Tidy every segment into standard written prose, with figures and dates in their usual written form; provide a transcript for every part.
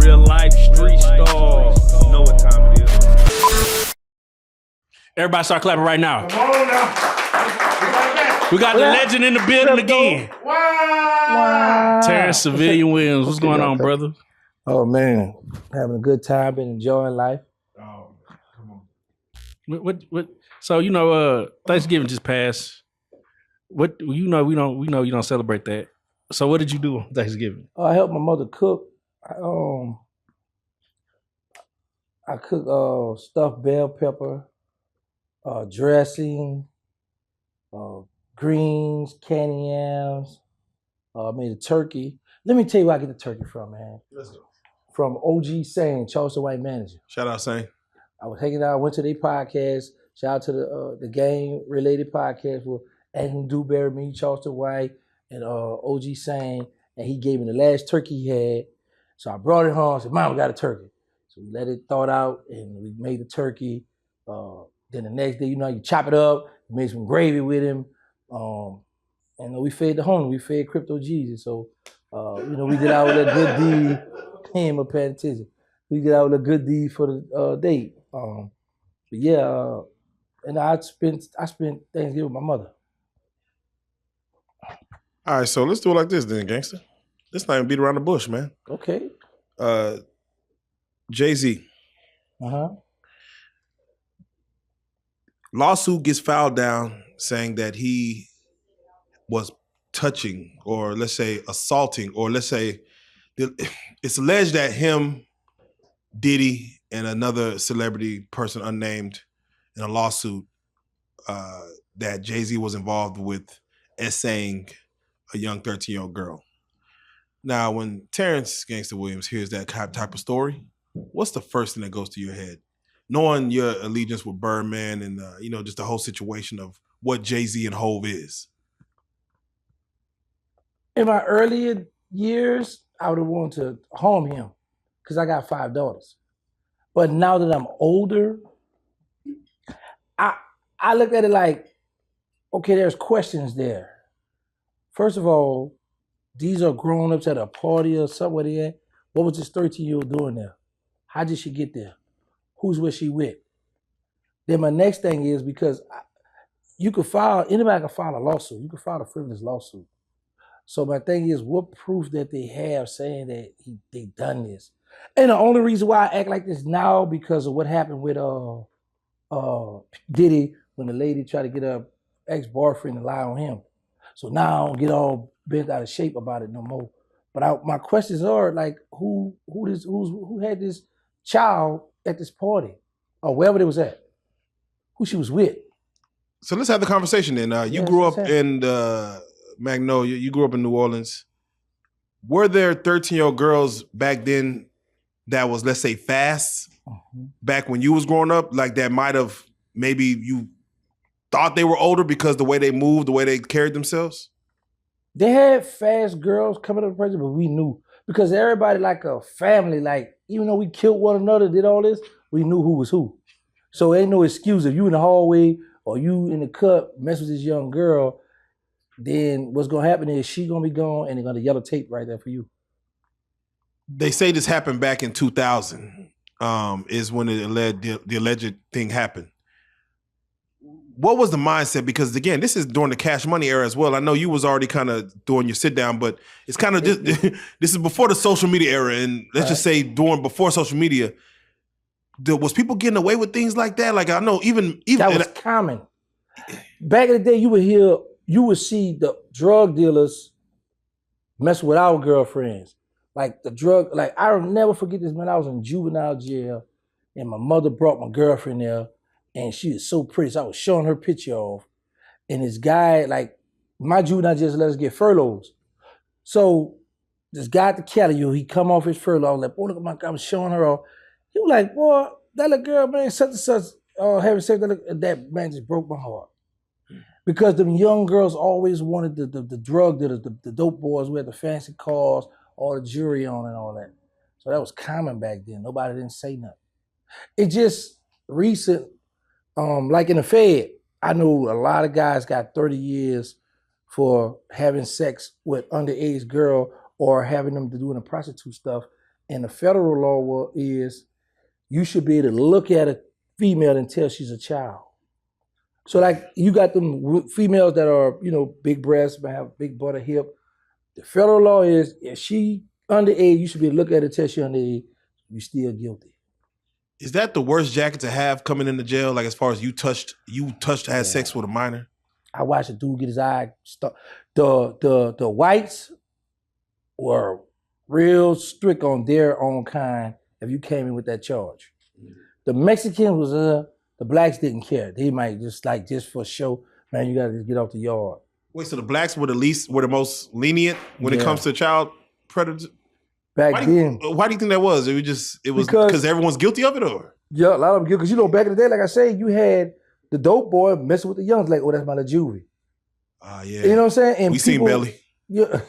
Real life street stars. You know what time it is. Everybody start clapping right now. Come on now. We got the legend in the building again. Wow. Terrance Gangsta Williams. What's going on, brother? Oh man, having a good time, been enjoying life. Oh, come on. What? So you know, Thanksgiving just passed. What you know? We know you don't celebrate that. So what did you do on Thanksgiving? I helped my mother cook. I cook stuffed bell pepper, dressing, greens, candy yams. Made a turkey. Let me tell you where I get the turkey from, man. Let's go. From OG Sane, Charleston White Manager. Shout out, Sane. I was hanging out, went to their podcast. Shout out to the game related podcast with Anthony Dewberry, me, Charleston White, and OG Sane. And he gave me the last turkey he had. So I brought it home. I said, Mom, we got a turkey. So we let it thaw out and we made the turkey. Then the next day, you know, you chop it up, made some gravy with him. And we fed the homie, we fed Crypto Jesus. So, you know, we did our little good deed. He ain't paying attention. We did our little good deed for the date. But yeah, and I spent Thanksgiving with my mother. All right, so let's do it like this then, gangster. Let's not even beat around the bush, man. Okay. Jay-Z. Lawsuit gets filed down saying that he was touching or let's say assaulting or let's say it's alleged that him, Diddy, and another celebrity person unnamed in a lawsuit that Jay-Z was involved with essaying a young 13-year-old girl. Now, when Terrance Gangsta Williams hears that type of story, what's the first thing that goes to your head? Knowing your allegiance with Birdman and you know, just the whole situation of what Jay-Z and Hove is. In my earlier years, I would have wanted to harm him because I got 5 daughters. But now that I'm older, I look at it like, okay, there's questions there. First of all, these are grown-ups at a party or somewhere there. What was this 13-year-old doing there? How did she get there? Who's was she with? Then my next thing is because anybody can file a lawsuit. You can file a frivolous lawsuit. So my thing is, what proof that they have saying that they done this? And the only reason why I act like this now because of what happened with Diddy when the lady tried to get her ex-boyfriend to lie on him. So now I don't get all bent out of shape about it no more. But my questions are like, who had this child at this party or wherever they was at? Who she was with? So let's have the conversation then. You grew up in Magnolia. You grew up in New Orleans. Were there 13-year-old girls back then that was, let's say, fast back when you was growing up? Like that might have maybe you thought they were older because the way they moved, the way they carried themselves? They had fast girls coming up to the president, but we knew. Because everybody like a family, like even though we killed one another, did all this, we knew who was who. So ain't no excuse if you in the hallway or you in the cut mess with this young girl, then what's gonna happen is she gonna be gone and they're gonna yellow tape right there for you. They say this happened back in 2000, is when the alleged thing happened. What was the mindset? Because again, this is during the Cash Money era as well. I know you was already kind of doing your sit down, but it's kind of just, this is before the social media era. And let's just say before social media, was people getting away with things like that? Like I know even that was common. Back in the day, you would see the drug dealers mess with our girlfriends. Like I'll never forget this, man. I was in juvenile jail and my mother brought my girlfriend there and she was so pretty. So I was showing her picture off. And this guy, like my juvenile jail let us get furloughs. So this guy at the Cali, he come off his furlough. I was like, boy, look at my guy. I was showing her off. He was like, boy, that little girl, man, such and such, having sex, that man just broke my heart. Because them young girls always wanted the drug dealers, the dope boys who had the fancy cars, all the jewelry on and all that. So that was common back then. Nobody didn't say nothing. It just recent, like in the Fed, I know a lot of guys got 30 years for having sex with underage girl or having them to doing the prostitute stuff. And the federal law is you should be able to look at a female and tell she's a child. So like you got them females that are, big breasts, might have big butt or hip. The federal law is if she underage, you should be able to look at her and tell she underage, you still guilty. Is that the worst jacket to have coming into jail? Like as far as you had sex with a minor? I watched a dude get his eye stuck. The whites were real strict on their own kind if you came in with that charge. The Mexicans was the blacks didn't care. They might just for show, man, you gotta just get off the yard. Wait, so the blacks were the most lenient when it comes to child predators? Back then. Why do you think that was? It was because everyone's guilty of it, or? Yeah, a lot of them guilty. Because back in the day, like I say, you had the dope boy messing with the youngs, like, oh, that's my little juvie. Yeah. You know what I'm saying? And we seen Belly. Yeah.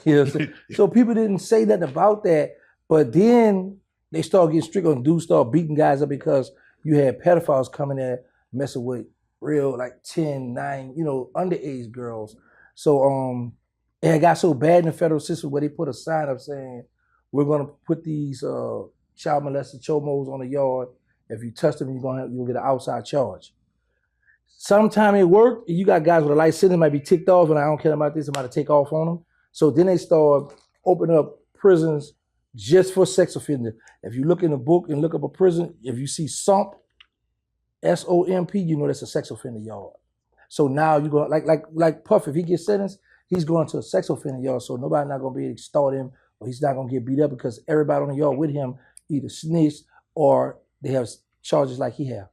So people didn't say nothing about that, but then they started getting strict on dudes, start beating guys up because you had pedophiles coming there messing with real like 10, 9, underage girls. So it got so bad in the federal system where they put a sign up saying, we're gonna put these child molested chomos on the yard. If you touch them, you'll get an outside charge. Sometime it worked. You got guys with a light sentence might be ticked off, and I don't care about this. I'm about to take off on them. So then they start opening up prisons just for sex offenders. If you look in the book and look up a prison, if you see SOMP, SOMP, you know that's a sex offender yard. So now you go like Puff. If he gets sentenced, he's going to a sex offender yard. So nobody's not gonna be able to extort him, or he's not gonna get beat up because everybody on the yard with him either snitched or they have charges like he have.